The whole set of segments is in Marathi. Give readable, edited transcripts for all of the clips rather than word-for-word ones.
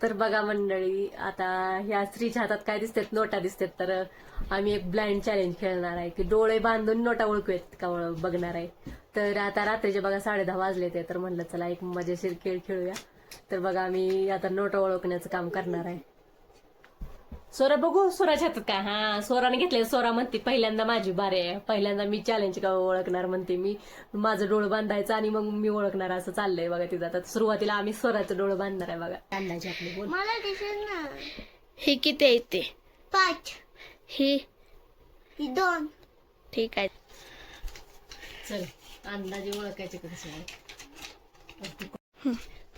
तर बघा मंडळी, आता ह्या स्त्रीच्या हातात काय दिसतात, नोटा दिसतात. तर आम्ही एक ब्लाइंड चॅलेंज खेळणार आहे की डोळे बांधून नोटा ओळखूयात का बघणार आहे. तर आता रात्रीचे बघा 10:30 वाजले ते, तर म्हणलं चला एक मजेशीर खेळ खेळूया. तर बघा आम्ही आता नोटा ओळखण्याचं काम करणार आहे. सोरा बघू सोराच्या हातात काय. हा, सोराने घेतले. सोरा म्हणते पहिल्यांदा माझी बारी आहे, पहिल्यांदा मी चॅलेंज का ओळखणार म्हणते. मी माझं डोळं बांधायचं आणि मग मी ओळखणार, असं चाललंय बघा तिथं. आता सुरुवातीला आम्ही सोराचं डोळं बांधणार आहे बघा. अंदाजे आपले बोल. मला दिसेल ना. ही किती आहे ते? 5. ही ही 2. ठीक आहे. चल अंदाजे ओळखायचे कसं आहे.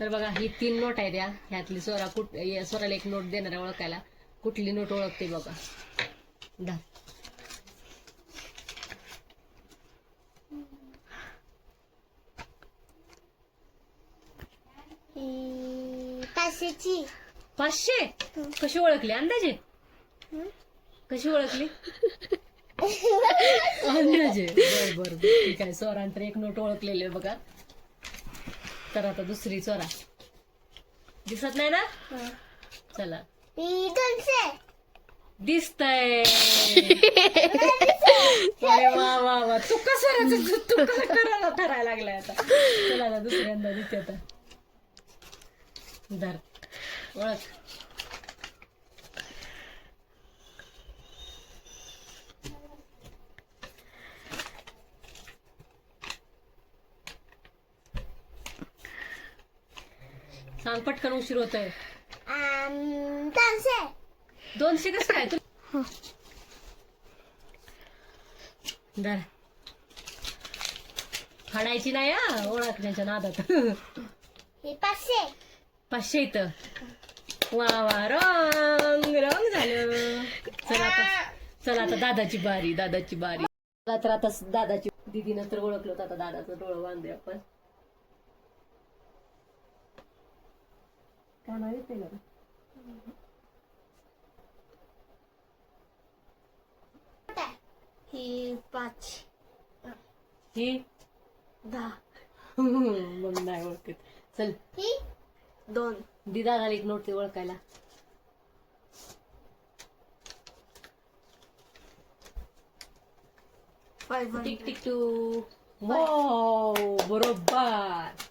तर बघा ही 3 नोट आहेत या. ह्यातली सोराला एक नोट देणार आहे ओळखायला. कुठली नोट ओळखते बघा. दा ही 500ची. 500 कशी ओळखली अंदाजे? कशी ओळखली अंदाजे? बर ठीक आहे. सोरांतर एक नोट ओळखलेली आहे बघा. तर आता दुसरी सोरा दिसत नाही ना. चला ही 200. दिसतंय. अरे वा वा वा, तू कसं ठरायला लागलाय आता. चला आता दुसऱ्यांदा दिसते आता. धर ओळख. सांग पटकन, उशीर होतोय. 200. 200 कसं काय तू? धर. फाडायची नाही हा ओळखण्याच्या नादात. ही 500. 500 इथं. वा वा, रंग झालं. चला आता दादाची बारी. चला तर आता दादाची, दीदीनं तर ओळखलं होतं, आता दादाचं डोळं बांधूया आपण. काय नाव येते ना? ही 5. ही 10. मग नाही ओळखत. चल ही 2. दिदा झाली एक नोट ते ओळखायला. Tick tick two. वाव, बरोबर.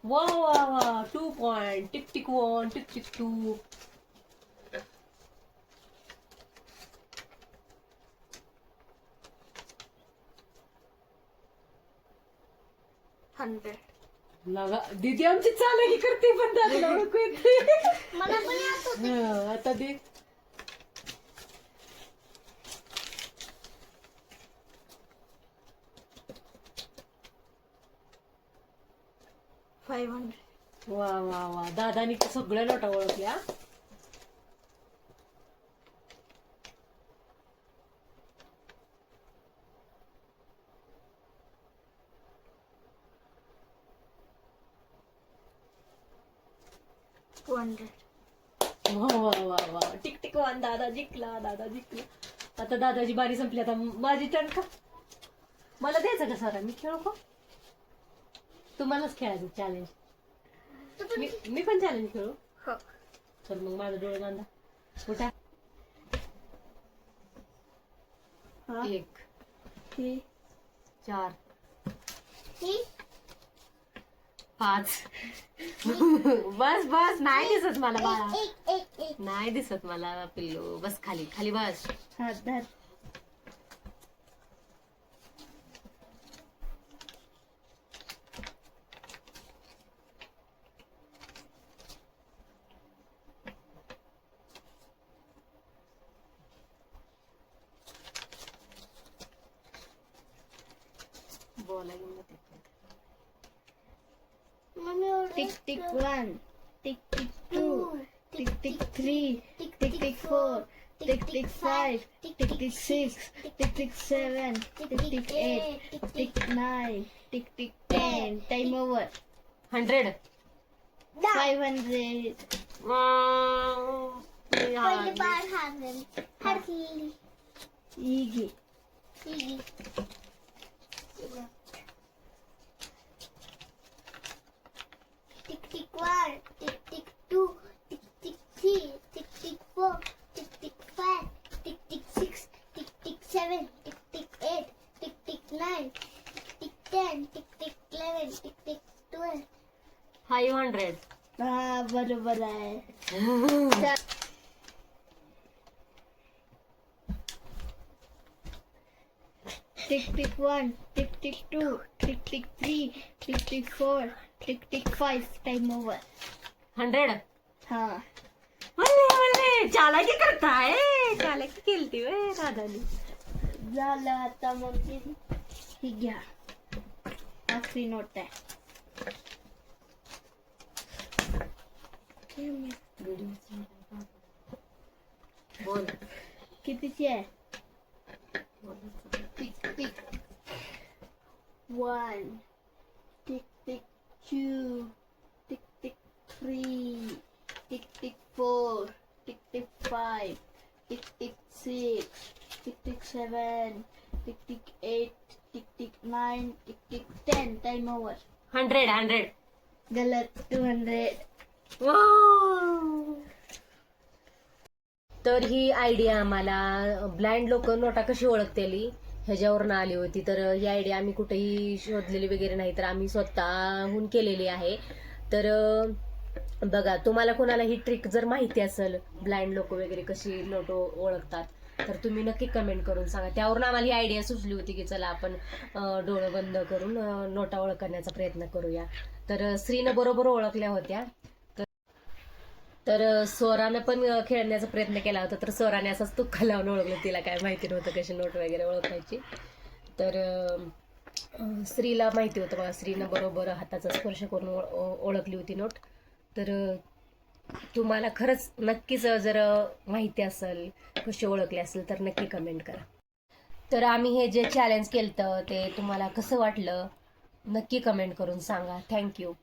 वा वा वा, 2 point. Tick tick 1, tick tick 2. लगा दीदी आमची चालकी करते पण दादाला ओळखू येते. मला पण येत होते. आता दे. वा वा वा, दादानी सगळ्या नोटा ओळखल्या. वा वा वा वा, टिक टिक 1. दादा जिंकला. आता दादाची बारी संपली. आता माझी टर्न का? मला द्यायचं का सारा? मी खेळू का? तुम्हालाच खेळायचं चॅलेंज. मी पण चॅलेंज खेळू. तर मग माझं डोळं बांधा. उठा. 1 4 ही 5. बस नाही दिसत मला बाळा. 1. नाही दिसत मला पिल्लू. बस खाली बस. हात धर. बोलायला tick tick 1, tick tick 2, tick tick 3, tick tick 4, tick tick 5, tick tick 6, tick tick 7, tick tick 8, tick tick 9, tick tick 10. Time over. 100. 500. पहिले बार हरली Easy. Tick tick 1, tick tick 2, tick tick 3, tick tick 4, tick tick 5, tick tick 6, tick tick 7, tick tick 8, tick tick 9, tick tick 10, tick tick 11, tick tick 12. 500. हा बरोबर आहे. Tick tick 1, tick tick 2, tick tick 3, tick tick 4, tick tick 5. Time over. 100. हा चालाकी करताय, चालाकी केलती वे राधानी. झालं आता मग ही घ्या. आखरी नोट आहे. बोल. कितीची आहे? Tick tick 1, tick tick 2, tick tick 3, tick tick 4, tick tick 5, tick tick 6, tick tick 7, tick tick 8, tick tick 9, tick tick 10. Time over. 100. गलत. 200. तर ही आयडिया आम्हाला ब्लाइंड लोक नोटा कशी ओळखतेली ह्याच्यावरून आली होती. तर ही आयडिया आम्ही कुठेही शोधलेली वगैरे नाही, तर आम्ही स्वतःहून केलेली आहे. तर बघा, तुम्हाला कोणाला ही ट्रिक जर माहिती असेल, ब्लाइंड लोक वगैरे कशी नोट ओळखतात, तर तुम्ही नक्की कमेंट करून सांगा. त्यावरून आम्हाला ही आयडिया सुचली होती की चला आपण डोळं बंद करून नोटा ओळखण्याचा प्रयत्न करूया. तर श्रीनं बरोबर ओळखल्या होत्या. तर स्वरानं पण खेळण्याचा प्रयत्न केला होता, तर स्वराने असाच तुक्का लावून ओळखलं. तिला काय माहिती नव्हतं कशी नोट वगैरे ओळखायची. तर श्रीला माहिती होतं बघा, श्रीनं बरोबर हाताचा स्पर्श करून ओळखली होती नोट. तर तुम्हाला खरंच नक्कीच जर माहिती असेल, कशी ओळखली असेल, तर नक्की कमेंट करा. तर आम्ही हे जे चॅलेंज केलं ते तुम्हाला कसं वाटलं नक्की कमेंट करून सांगा. थँक्यू.